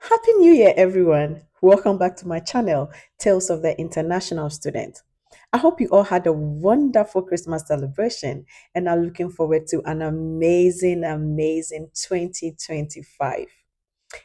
Happy New Year, everyone. Welcome back to my channel, Tales of the International Student. I hope you all had a wonderful Christmas celebration and are looking forward to an amazing 2025.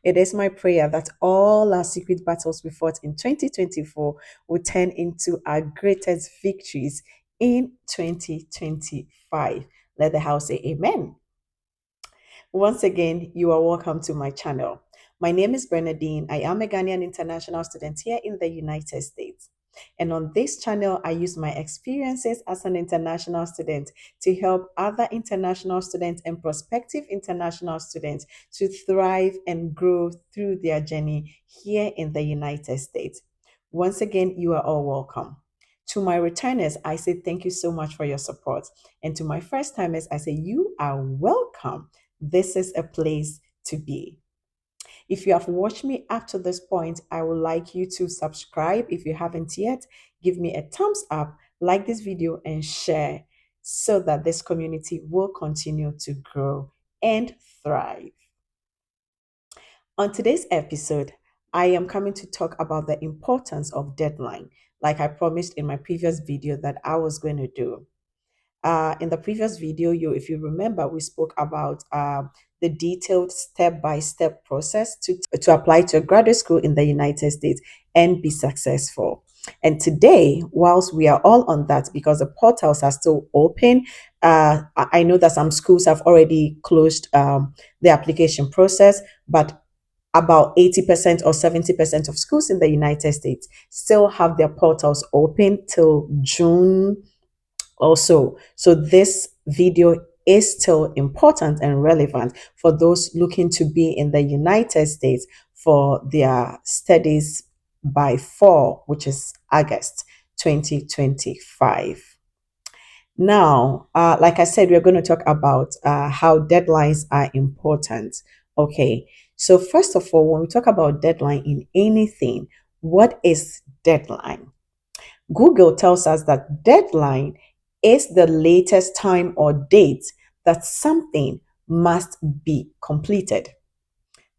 It is my prayer that all our secret battles we fought in 2024 will turn into our greatest victories in 2025. Let the house say amen. Once again, you are welcome to my channel. My name is Bernadine. I am a Ghanaian international student here in the United States. And on this channel, I use my experiences as an international student to help other international students and prospective international students to thrive and grow through their journey here in the United States. Once again, you are all welcome. To my returners, I say thank you so much for your support. And to my first timers, I say you are welcome. This is a place to be. If you have watched me up to this point, I would like you to subscribe if you haven't yet. Give me a thumbs up, like this video, and share so that this community will continue to grow and thrive. On today's episode, I am coming to talk about the importance of deadline, like I promised in my previous video that I was going to do. In the previous video, if you remember, we spoke about the detailed step-by-step process to apply to a graduate school in the United States and be successful. And today, whilst we are all on that, because the portals are still open, I know that some schools have already closed the application process, but about 80% or 70% of schools in the United States still have their portals open till June also. So this video is still important and relevant for those looking to be in the United States for their studies by fall, which is August 2025. Now, like I said, we're going to talk about how deadlines are important. Okay, so first of all, when we talk about deadline in anything, what is deadline? Google tells us that deadline is the latest time or date that something must be completed.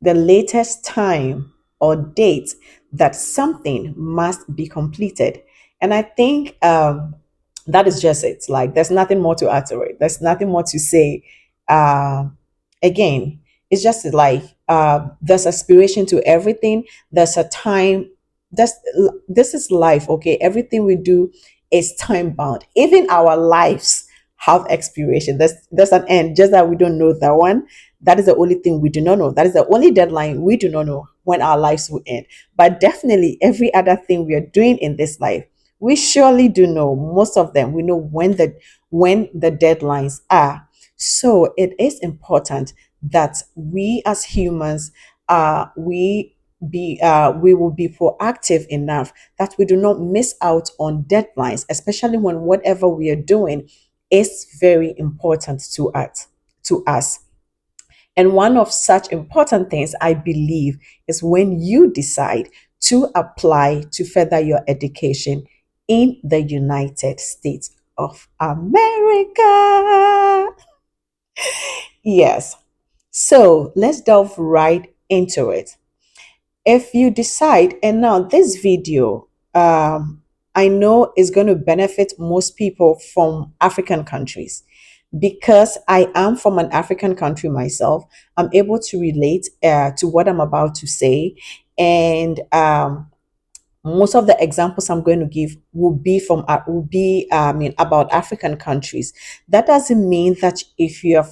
The latest time or date that something must be completed. And I think that is just it. Like, there's nothing more to add to it. There's nothing more to say. Uh, Again, it's just like there's aspiration to everything. There's a time. That's this is life. Okay, everything we do is time bound. Even our lives have expiration. There's an end. Just that we don't know that one. That is the only thing we do not know. That is the only deadline we do not know when our lives will end. But definitely every other thing we are doing in this life, we surely do know. Most of them, we know when the deadlines are. So it is important that we as humans, we will be proactive enough that we do not miss out on deadlines, especially when whatever we are doing is very important to us. And one of such important things, I believe, is when you decide to apply to further your education in the United States of America. Yes. So let's delve right into it. If you decide, and now this video, I know is going to benefit most people from African countries because I am from an African country myself. I'm able to relate to what I'm about to say, and most of the examples I'm going to give will be about African countries. That doesn't mean that if you're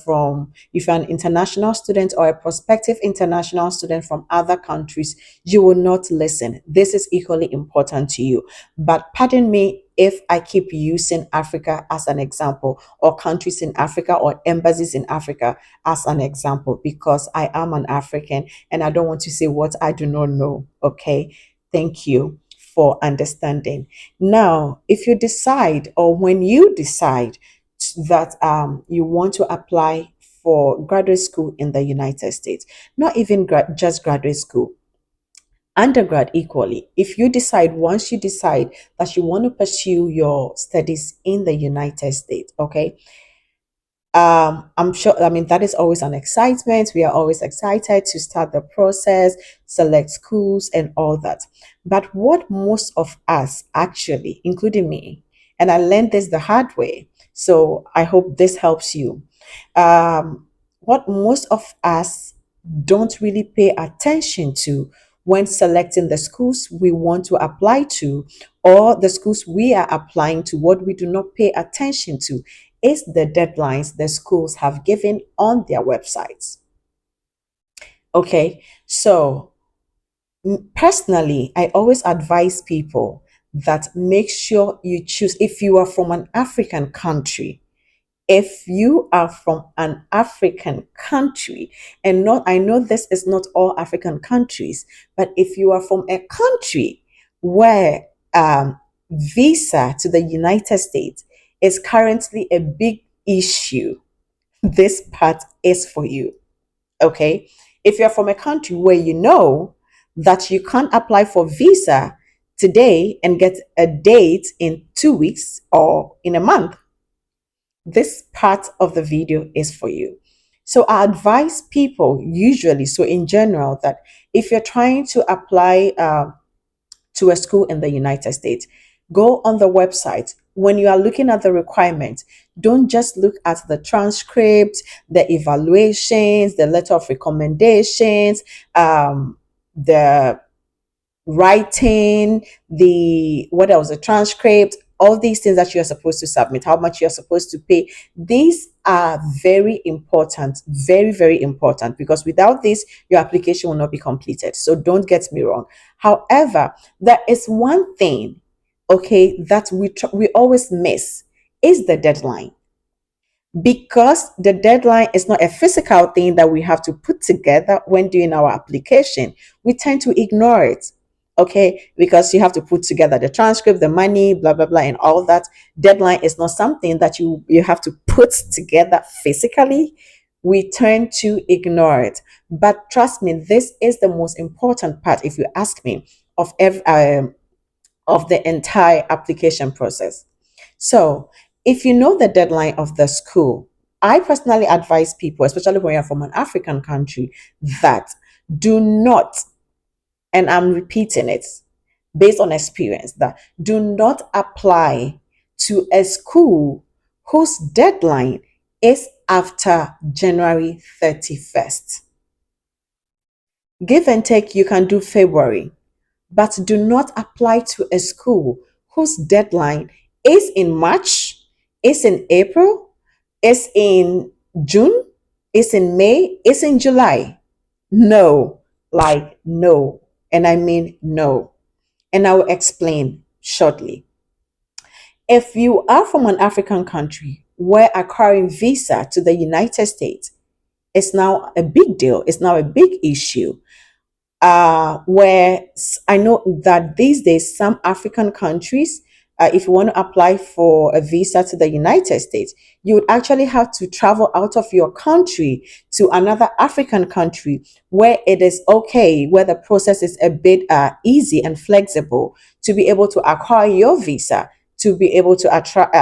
an international student or a prospective international student from other countries, you will not listen. This is equally important to you. But pardon me if I keep using Africa as an example, or countries in Africa, or embassies in Africa as an example, because I am an African and I don't want to say what I do not know. Okay. Thank you for understanding. Now, if you decide, or when you decide that you want to apply for graduate school in the United States, not even just graduate school, undergrad equally, if you decide, once you decide that you want to pursue your studies in the United States, okay, I'm sure, I mean, that is always an excitement. We are always excited to start the process, select schools, and all that. But what most of us actually, including me, and I learned this the hard way, so I hope this helps you. What most of us don't really pay attention to when selecting the schools we want to apply to, or the schools we are applying to, what we do not pay attention to is the deadlines the schools have given on their websites. Okay, so personally, I always advise people that make sure you choose, if you are from an African country, if you are from an African country, and not, I know this is not all African countries, but if you are from a country where visa to the United States is currently a big issue, this part is for you. Okay. If you're from a country where you know that you can't apply for visa today and get a date in 2 weeks or in a month, this part of the video is for you. So I advise people usually, so in general, that if you're trying to apply to a school in the United States, go on the website. When you are looking at the requirements, don't just look at the transcript, the evaluations, the letter of recommendations, the writing, the what else, the transcript, all these things that you're supposed to submit, how much you're supposed to pay. These are very important, very, very important, because without this, your application will not be completed. So don't get me wrong. However, there is one thing, okay, that we always miss is the deadline, because the deadline is not a physical thing that we have to put together when doing our application. We tend to ignore it. Okay, because you have to put together the transcript, the money, blah blah blah, and all that. Deadline is not something that you have to put together physically. We tend to ignore it. But trust me, this is the most important part, if you ask me, of the entire application process. So, if you know the deadline of the school, I personally advise people, especially when you're from an African country, that do not, and I'm repeating it based on experience, that do not apply to a school whose deadline is after January 31st. Give and take, you can do February, but do not apply to a school whose deadline is in March, is in April, is in June, is in May, is in July. No, like no. And I mean no. And I will explain shortly. If you are from an African country where acquiring visa to the United States is now a big deal, it's now a big issue, where I know that these days, some African countries, if you want to apply for a visa to the United States, you would actually have to travel out of your country to another African country where it is okay, where the process is a bit easy and flexible to be able to acquire your visa, to be able to attract,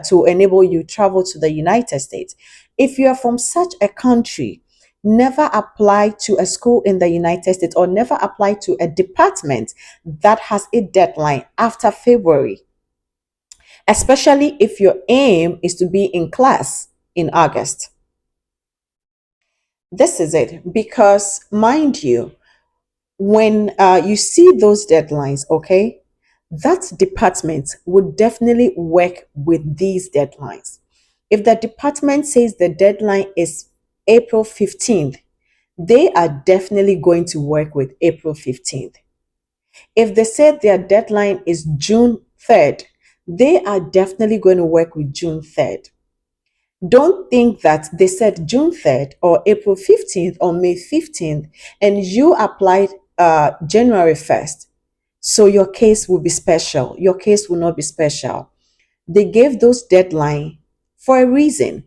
to enable you travel to the United States. If you are from such a country, never apply to a school in the United States, or never apply to a department that has a deadline after February, especially if your aim is to be in class in August. This is it, because mind you, when you see those deadlines, okay, that department would definitely work with these deadlines. If the department says the deadline is April 15th, they are definitely going to work with April 15th. If they said their deadline is June 3rd, they are definitely going to work with June 3rd. Don't think that they said June 3rd or April 15th or May 15th and you applied January 1st. So your case will be special. Your case will not be special. They gave those deadline for a reason,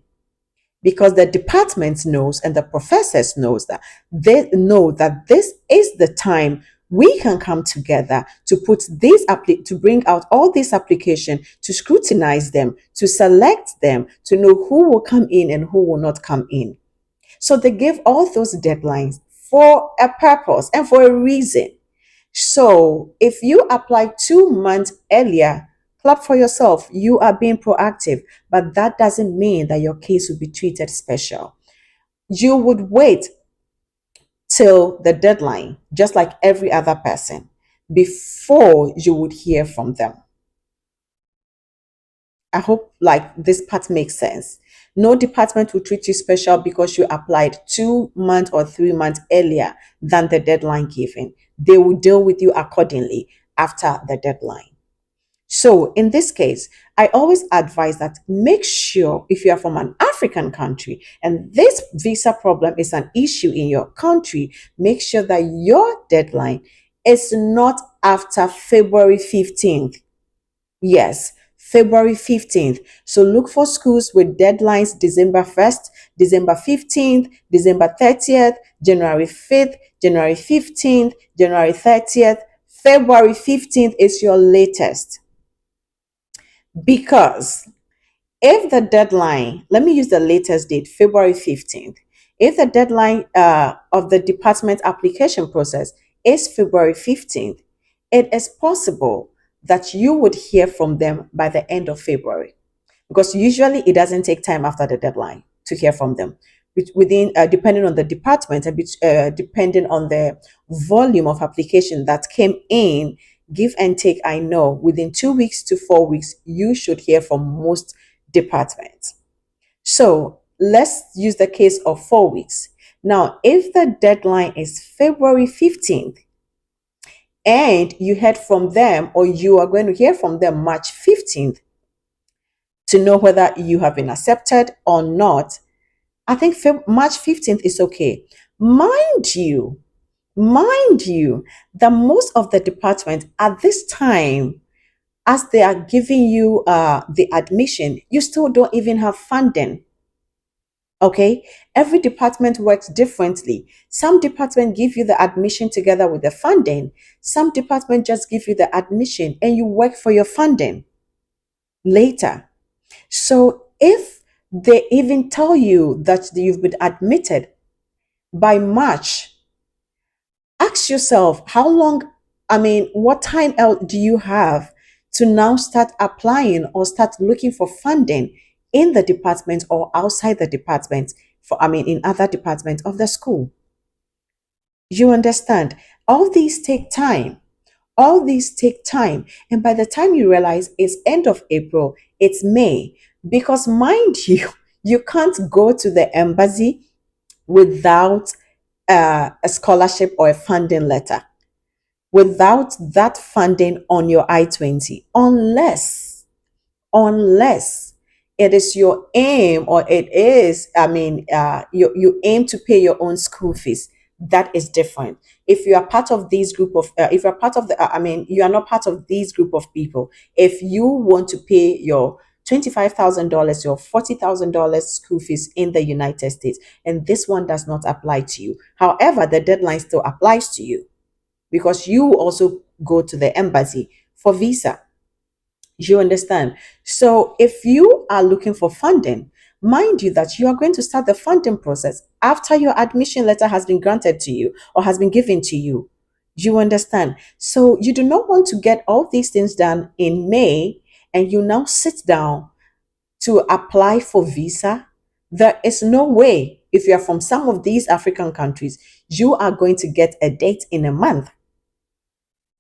because the department knows and the professors knows that they know that this is the time we can come together to put these to bring out all these application, to scrutinize them, to select them, to know who will come in and who will not come in. So they gave all those deadlines for a purpose and for a reason. So if you apply 2 months earlier, clap for yourself. You are being proactive, but that doesn't mean that your case will be treated special. You would wait till the deadline, just like every other person, before you would hear from them. I hope like this part makes sense. No department will treat you special because you applied 2 months or 3 months earlier than the deadline given. They will deal with you accordingly after the deadline. So in this case, I always advise that make sure if you are from an African country and this visa problem is an issue in your country, make sure that your deadline is not after February 15th. Yes, February 15th. So look for schools with deadlines December 1st, December 15th, December 30th, January 5th, January 15th, January 30th. February 15th is your latest. Because if the deadline, let me use the latest date, February 15th. If the deadline of the department application process is February 15th, it is possible that you would hear from them by the end of February. Because usually it doesn't take time after the deadline to hear from them. Within, depending on the department and depending on the volume of application that came in, give and take, I know within 2 weeks to 4 weeks, you should hear from most departments. So let's use the case of 4 weeks. Now, if the deadline is February 15th and you heard from them or you are going to hear from them March 15th to know whether you have been accepted or not, I think March 15th is okay. Mind you, that most of the department at this time, as they are giving you the admission, you still don't even have funding. Okay, every department works differently. Some department give you the admission together with the funding. Some department just give you the admission and you work for your funding later. So if they even tell you that you've been admitted by March, ask yourself how long, I mean, what time else do you have to now start applying or start looking for funding in the department or outside the department for, I mean, in other departments of the school? You understand? All these take time. All these take time. And by the time you realize it's end of April, it's May. Because mind you, you can't go to the embassy without a scholarship or a funding letter, without that funding on your I-20, unless it is your aim or it is, I mean, you aim to pay your own school fees. That is different. If you are part of these group of, if you're part of the, I mean, you are not part of these group of people. If you want to pay your $25,000, your $40,000 school fees in the United States, and this one does not apply to you. However, the deadline still applies to you because you also go to the embassy for visa. You understand? So if you are looking for funding, mind you that you are going to start the funding process after your admission letter has been granted to you or has been given to you. You understand? So you do not want to get all these things done in May and you now sit down to apply for visa. There is no way, if you are from some of these African countries, you are going to get a date in a month.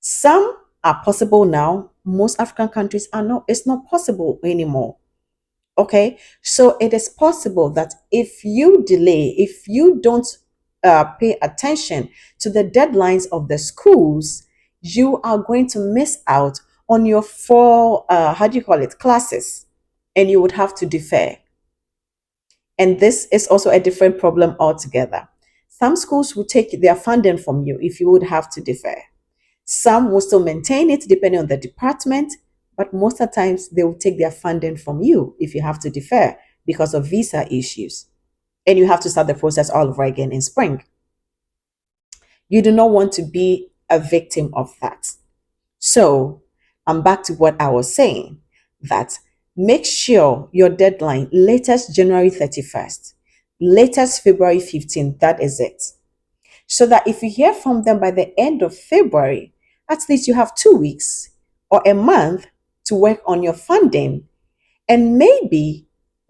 Some are possible now. Most African countries are not. It's not possible anymore. Okay. So it is possible that if you delay, if you don't pay attention to the deadlines of the schools, you are going to miss out on your four, how do you call it, classes, and you would have to defer. And this is also a different problem altogether. Some schools will take their funding from you if you would have to defer. Some will still maintain it depending on the department, but most of the times they will take their funding from you if you have to defer because of visa issues. And you have to start the process all over again in spring. You do not want to be a victim of that. So I'm back to what I was saying, that make sure your deadline latest January 31st, latest February 15th, that is it. So that if you hear from them by the end of February, at least you have 2 weeks or a month to work on your funding. And maybe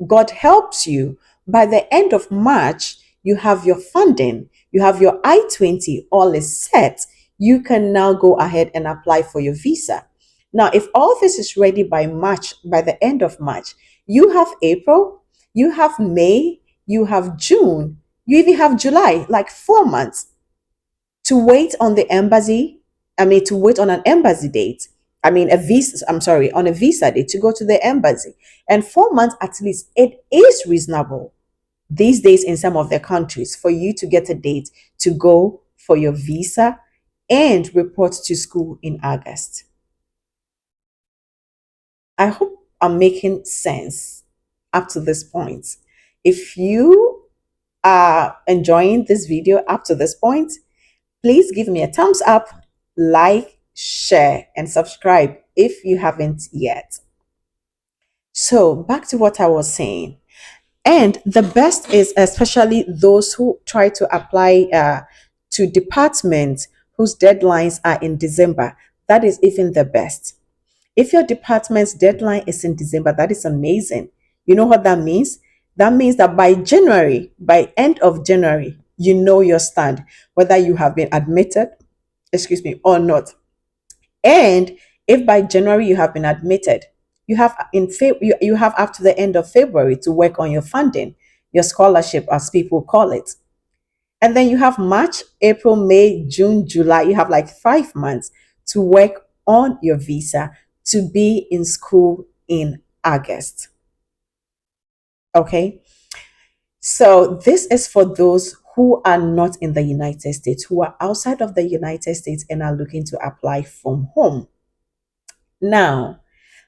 God helps you by the end of March, you have your funding, you have your I-20, all is set. You can now go ahead and apply for your visa. Now, if all this is ready by March, by the end of March, you have April, you have May, you have June, you even have July, like 4 months to wait on the embassy. I mean, to wait on an embassy date. I mean, a visa, I'm sorry, on a visa date to go to the embassy. And 4 months at least, it is reasonable these days in some of the countries for you to get a date to go for your visa and report to school in August. I hope I'm making sense up to this point. If you are enjoying this video up to this point, please give me a thumbs up, like, share, and subscribe if you haven't yet. So, back to what I was saying. And the best is especially those who try to apply to departments whose deadlines are in December. That is even the best. If your department's deadline is in December, that is amazing. You know what that means? That means that by January, by end of January, you know your stand, whether you have been admitted, excuse me, or not. And if by January you have been admitted, you have up to the end of February to work on your funding, your scholarship, as people call it. And then you have March, April, May, June, July. You have like 5 months to work on your visa to be in school in August. Okay. So this is for those who are not in the United States, who are outside of the United States and are looking to apply from home. Now,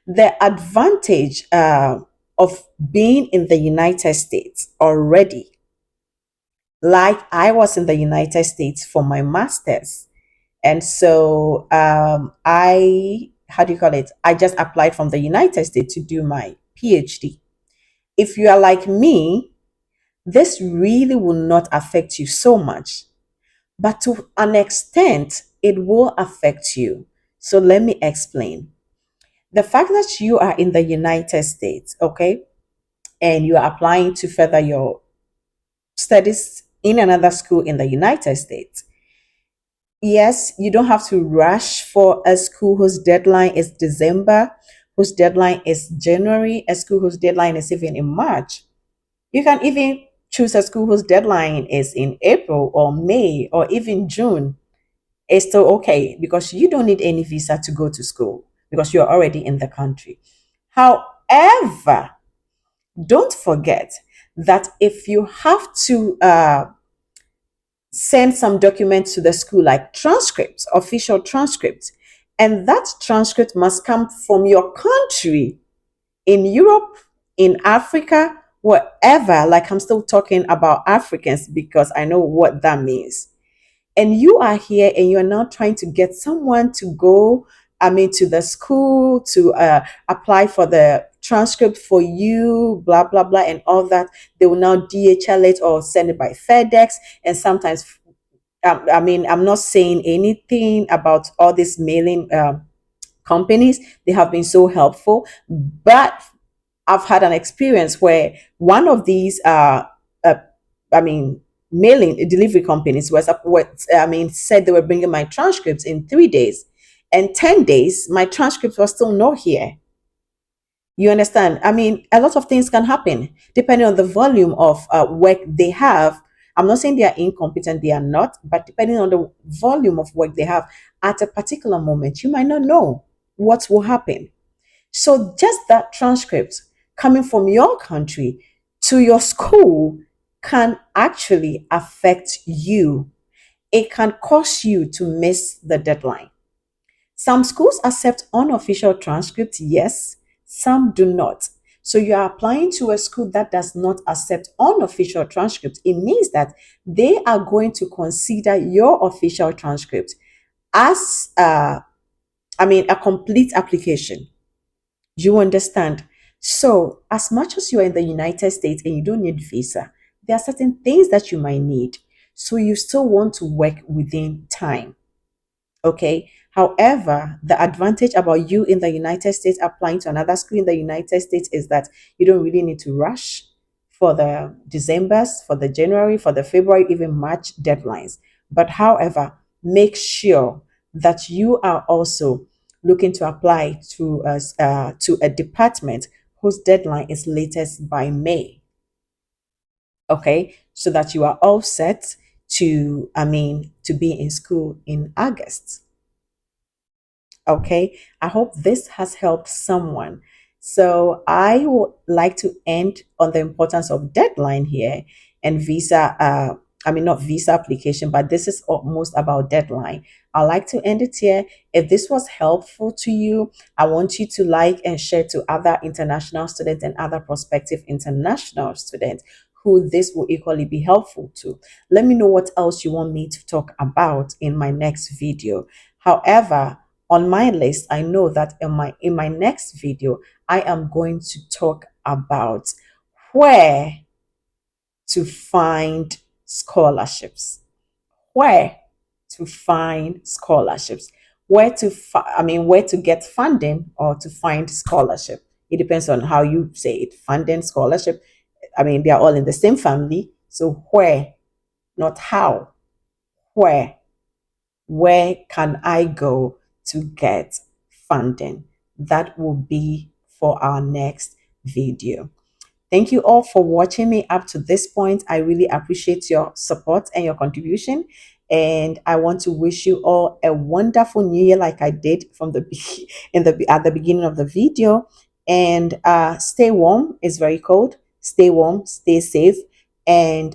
the advantage of being in the United States already, like I was in the United States for my master's. And so how do you call it? I just applied from the United States to do my PhD. If you are like me, this really will not affect you so much, but to an extent, it will affect you. So let me explain. The fact that you are in the United States, okay, and you are applying to further your studies in another school in the United States, yes, you don't have to rush for a school whose deadline is December, whose deadline is January, a school whose deadline is even in March. You can even choose a school whose deadline is in April or May or even June. It's still okay because you don't need any visa to go to school because you're already in the country. However, don't forget that if you have to send some documents to the school, like transcripts, official transcripts, and that transcript must come from your country in Europe, in Africa, wherever. Like I'm still talking about Africans because I know what that means. And you are here and you're now trying to get someone to go, I mean, to the school to apply for the transcript for you, blah, blah, blah, and all that. They will now DHL it or send it by FedEx. And sometimes, I mean, I'm not saying anything about all these mailing companies. They have been so helpful. But I've had an experience where one of these, uh, I mean, mailing delivery companies was up what I mean said they were bringing my transcripts in 3 days, and 10 days my transcripts were still not here. You understand? I mean, a lot of things can happen depending on the volume of work they have. I'm not saying they are incompetent; they are not, but depending on the volume of work they have at a particular moment, you might not know what will happen. So just that transcript coming from your country to your school can actually affect you. It can cause you to miss the deadline. Some schools accept unofficial transcripts, yes, some do not. So you are applying to a school that does not accept unofficial transcripts. It means that they are going to consider your official transcript as a complete application. You understand? So, as much as you're in the United States and you don't need visa, there are certain things that you might need. So, you still want to work within time. Okay. However, the advantage about you in the United States applying to another school in the United States is that you don't really need to rush for the December's, for the January, for the February, even March deadlines. But however, make sure that you are also looking to apply to a department whose deadline is latest by May. Okay, so that you are all set to, to be in school in August. Okay, I hope this has helped someone. So I would like to end on the importance of deadline here and visa. Not visa application, but this is almost about deadline. I like to end it here. If this was helpful to you, I want you to like and share to other international students and other prospective international students who this will equally be helpful to. Let me know what else you want me to talk about in my next video. However, on my list, I know that in my next video, I am going to talk about where to find scholarships. Where to find scholarships. Where to get funding or to find scholarship. It depends on how you say it. Funding, scholarship. They are all in the same family. So where, not how. Where can I go to get funding? That will be for our next video. Thank you all for watching me up to this point. I really appreciate your support and your contribution. And I want to wish you all a wonderful new year, like I did from the at the beginning of the video. And stay warm. It's very cold. Stay warm. Stay safe. And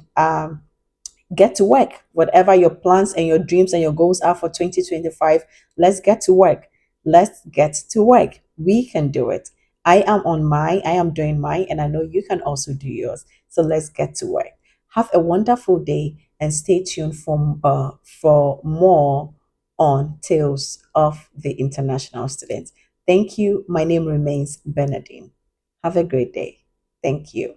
get to work. Whatever your plans and your dreams and your goals are for 2025, let's get to work. Let's get to work. We can do it. I am doing mine, and I know you can also do yours. So let's get to work. Have a wonderful day and stay tuned for more on Tales of the International Students. Thank you. My name remains Bernadine. Have a great day. Thank you.